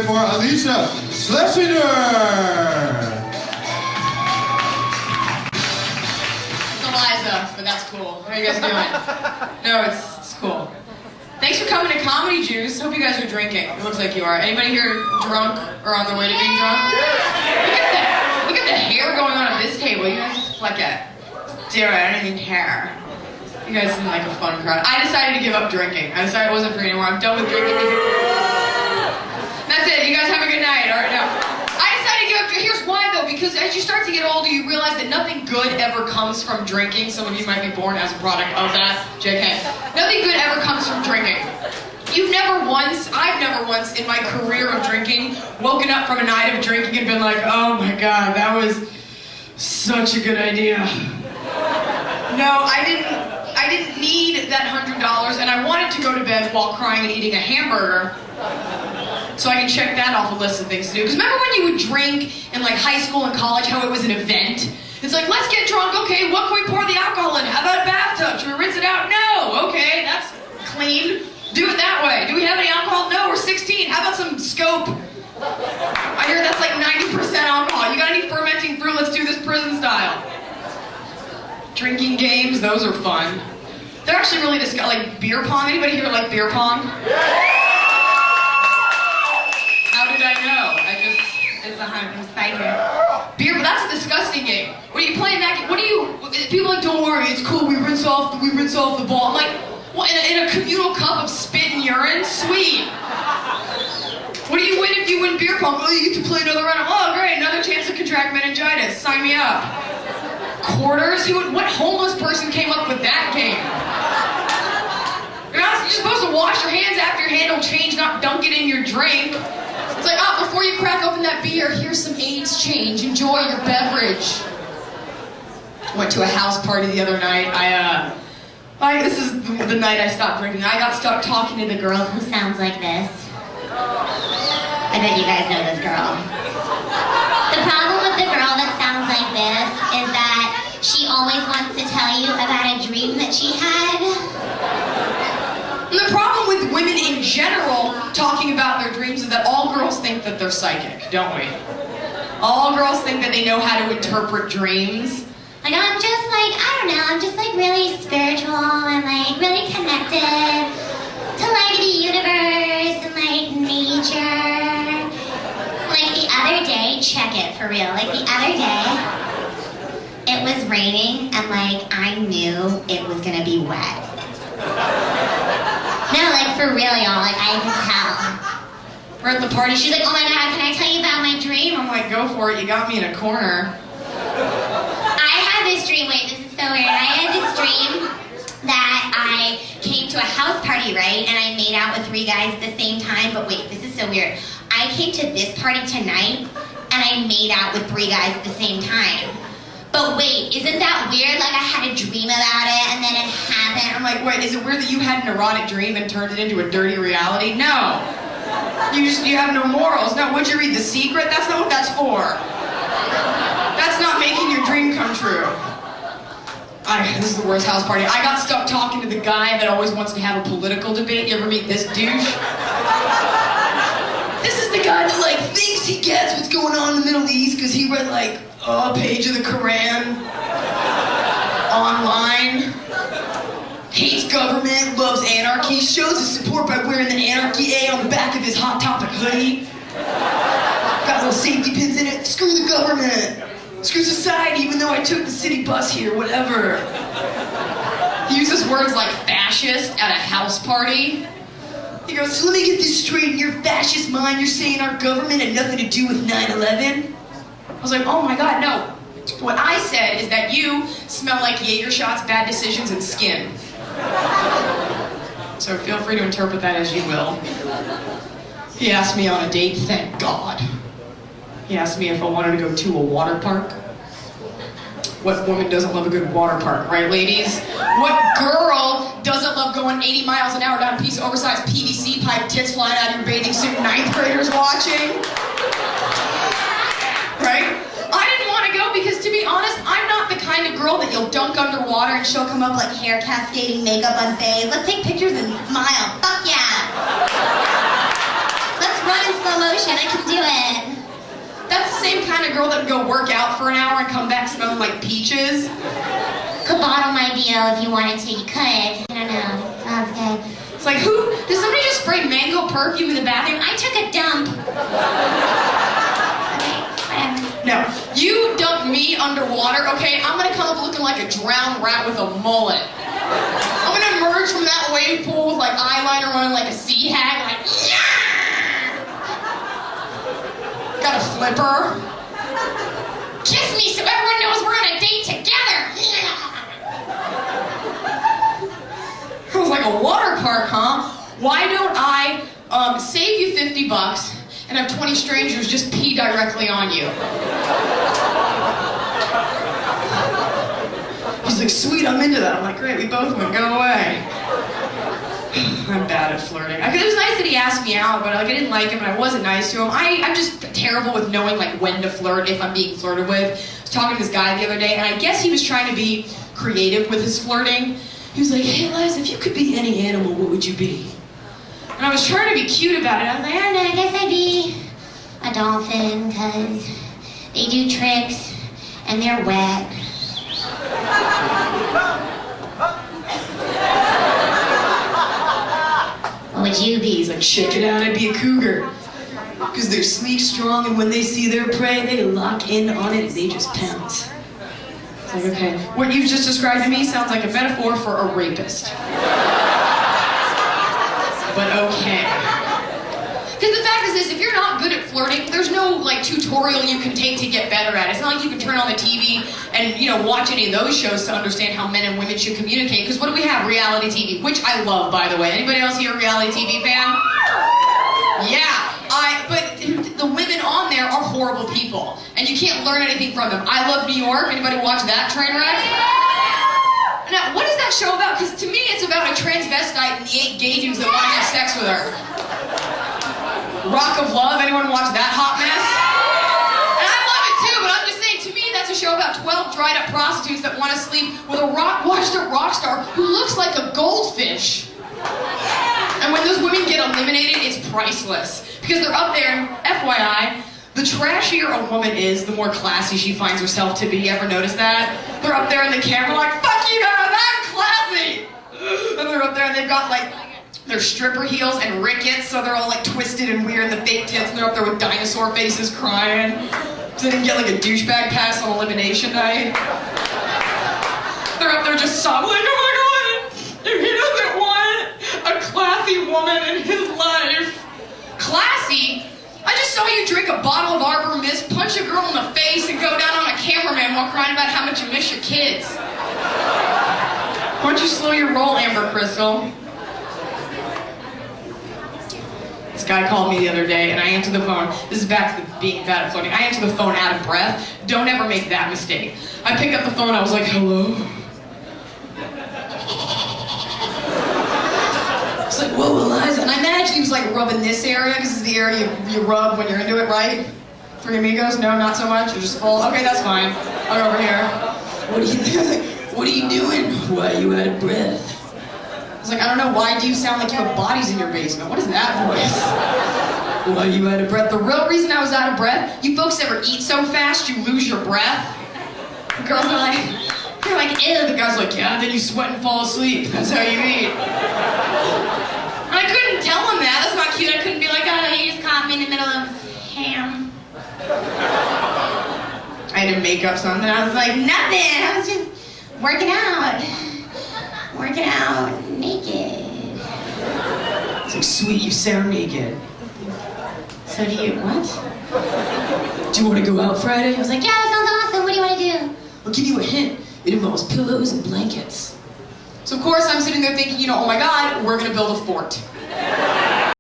it for Iliza Shlesinger. It's Iliza, but that's cool. How are you guys doing? No, it's cool. Thanks for coming to Comedy Juice. Hope you guys are drinking. It looks like you are. Anybody here drunk or on their way to being drunk? Look at the hair going on at this table. You guys just like it. Do it. I don't even care. You guys seem like a fun crowd. I decided to give up drinking. I decided it wasn't for me anymore. I'm done with drinking. That's it. You guys have a good night. All right, now. I decided to give up drinking. Here's why, though. Because as you start to get older, you realize that nothing good ever comes from drinking. Some of you might be born as a product of that. JK. Nothing good ever comes from drinking. I've never once in my career of drinking woken up from a night of drinking and been like, oh my God, that was such a good idea. No, I didn't need that $100, and I wanted to go to bed while crying and eating a hamburger so I can check that off a list of things to do. Because remember when you would drink in like high school and college, how it was an event? It's like, let's get drunk, okay, what can we pour the alcohol in? How about a bathtub? Should we rinse it out? No, okay, that's clean. Do it that way. Do we have any alcohol? No, we're 16. How about some scope? I hear that's like 90% alcohol. You got any fermenting fruit? Let's do this prison style. Drinking games, those are fun. They're actually really like beer pong. Anybody here like beer pong? How did I know? I'm psychic. Beer, but that's a disgusting game. When you playing that game, what do you, people are like, don't worry, it's cool, we rinse off the ball. I'm like, what, in a communal cup of spit and urine? Sweet. What do you win if you win beer pong? Oh, you get to play another round. Oh, great, another chance to contract meningitis. Sign me up. Quarters? What homeless person came up with that game? You're supposed to wash your hands after your handle change, not dunk it in your drink. It's like, oh, before you crack open that beer, here's some AIDS change. Enjoy your beverage. Went to a house party the other night. This is the night I stopped drinking. I got stuck talking to the girl who sounds like this. I bet you guys know this girl. The problem with the girl that sounds like this is that she always wants to tell you about a dream that she had. And the problem with women in general talking about their dreams is that all girls think that they're psychic, don't we? All girls think that they know how to interpret dreams. Like, I'm just like, I don't know, I'm just like really spiritual and like really connected to like the universe and like nature. Like the other day, check it for real, like the other day, it was raining and like I knew it was gonna be wet. No, like for real, y'all, like I could tell. We're at the party, she's like, oh my God, can I tell you about my dream? I'm like, go for it, you got me in a corner. This dream, wait, this is so weird. I had this dream that I came to a house party, right? And I made out with 3 guys at the same time, but wait, this is so weird. I came to this party tonight, and I made out with 3 guys at the same time. But wait, isn't that weird? Like I had a dream about it, and then it happened. I'm like, wait, is it weird that you had an erotic dream and turned it into a dirty reality? No. You have no morals. No, would you read The Secret? That's not what that's for. That's not making your dream come true. This is the worst house party. I got stuck talking to the guy that always wants to have a political debate. You ever meet this douche? This is the guy that like thinks he gets what's going on in the Middle East because he read like a page of the Quran online. Hates government, loves anarchy, shows his support by wearing the Anarchy A on the back of his Hot Topic hoodie. Got little safety pins in it. Screw the government. Screw society, even though I took the city bus here, whatever. He uses words like fascist at a house party. He goes, so let me get this straight, in your fascist mind, you're saying our government had nothing to do with 9/11? I was like, oh my God, no. What I said is that you smell like Jaeger shots, bad decisions, and skin. So feel free to interpret that as you will. He asked me on a date, thank God. He asked me if I wanted to go to a water park. What woman doesn't love a good water park, right, ladies? What girl doesn't love going 80 miles an hour down a piece of oversized PVC pipe, tits flying out of your bathing suit, 9th graders watching? Right? I didn't want to go because, to be honest, I'm not the kind of girl that you'll dunk underwater and she'll come up like hair cascading, makeup unfazed. Let's take pictures and smile. Fuck yeah! Let's run in slow motion. motion, I can do it. That's the same kind of girl that would go work out for an hour and come back smelling like peaches. Could bottle my BO if you wanted to, you could. I don't know, sounds good. It's like, does somebody just spray mango perfume in the bathroom? I took a dump. No, you dump me underwater, okay? I'm gonna come up looking like a drowned rat with a mullet. I'm gonna emerge from that wave pool with like eyeliner running like a sea hag, like, yeah! Got a flipper. Kiss me so everyone knows we're on a date together. I was like, a water park, huh? Why don't I save you $50 and have 20 strangers just pee directly on you? He's like, sweet, I'm into that. I'm like, great, we both win, go away. I'm bad at flirting. It was nice that he asked me out, but like I didn't like him and I wasn't nice to him. I'm just terrible with knowing like when to flirt if I'm being flirted with. I was talking to this guy the other day and I guess he was trying to be creative with his flirting. He was like, hey Liza, if you could be any animal, what would you be? And I was trying to be cute about it. I was like, I don't know, I guess I'd be a dolphin, because they do tricks and they're wet. What would you be? He's like, check it out, I'd be a cougar. Because they're sleek, strong, and when they see their prey, they lock in on it, they just pounce. It's like, okay, what you've just described to me sounds like a metaphor for a rapist. But okay. Because the fact is this, if you're not good at flirting, there's no like tutorial you can take to get better at it. It's not like you can turn on the TV and watch any of those shows to understand how men and women should communicate. Because what do we have? Reality TV, which I love, by the way. Anybody else here a reality TV fan? Yeah, but the women on there are horrible people, and you can't learn anything from them. I Love New York. Anybody watch that train wreck? Now, what is that show about? Because to me, it's about a transvestite and the 8 gay dudes that want to have sex with her. Rock of Love, anyone watch that hot mess? And I love it too, but I'm just saying, to me, that's a show about 12 dried up prostitutes that want to sleep with a washed up rock star who looks like a goldfish. And when those women get eliminated, it's priceless. Because they're up there, and FYI, the trashier a woman is, the more classy she finds herself to be. You ever notice that? They're up there in the camera like, fuck you guys, I'm classy! And they're up there and they've got like their stripper heels and rickets, so they're all like twisted and weird, and the fake tits, and they're up there with dinosaur faces crying. So they didn't get like a douchebag pass on elimination night. They're up there just sobbing like, oh my god, he doesn't want a classy woman in his life. Classy? I just saw you drink a bottle of Arbor Mist, punch a girl in the face, and go down on a cameraman while crying about how much you miss your kids. Why don't you slow your roll, Amber Crystal? This guy called me the other day, and I answered the phone. This is back to being bad at floating. I answered the phone out of breath. Don't ever make that mistake. I picked up the phone, I was like, hello? It's like, whoa, Eliza. And I imagine he was like rubbing this area, because this is the area you rub when you're into it, right? Three amigos? No, not so much? You're just full? Okay, that's fine. I'll go over here. What do you think? I was like, what are you doing? Why are you out of breath? I was like, I don't know, why do you sound like you have bodies in your basement? What is that voice? Why are you out of breath? The real reason I was out of breath, you folks ever eat so fast you lose your breath? The girls are like, you're like, ew. The guy's like, yeah, then you sweat and fall asleep. That's how you eat. And I couldn't tell him that. That's not cute. I couldn't be like, oh, you just caught me in the middle of ham. I had to make up something. I was like, nothing. I was just working out. Working out naked. It's like, sweet, you sound naked. So do you, what? Do you want to go out Friday? I was like, yeah, that sounds awesome. What do you want to do? I'll give you a hint. It involves pillows and blankets. So of course I'm sitting there thinking, oh my god, we're gonna build a fort.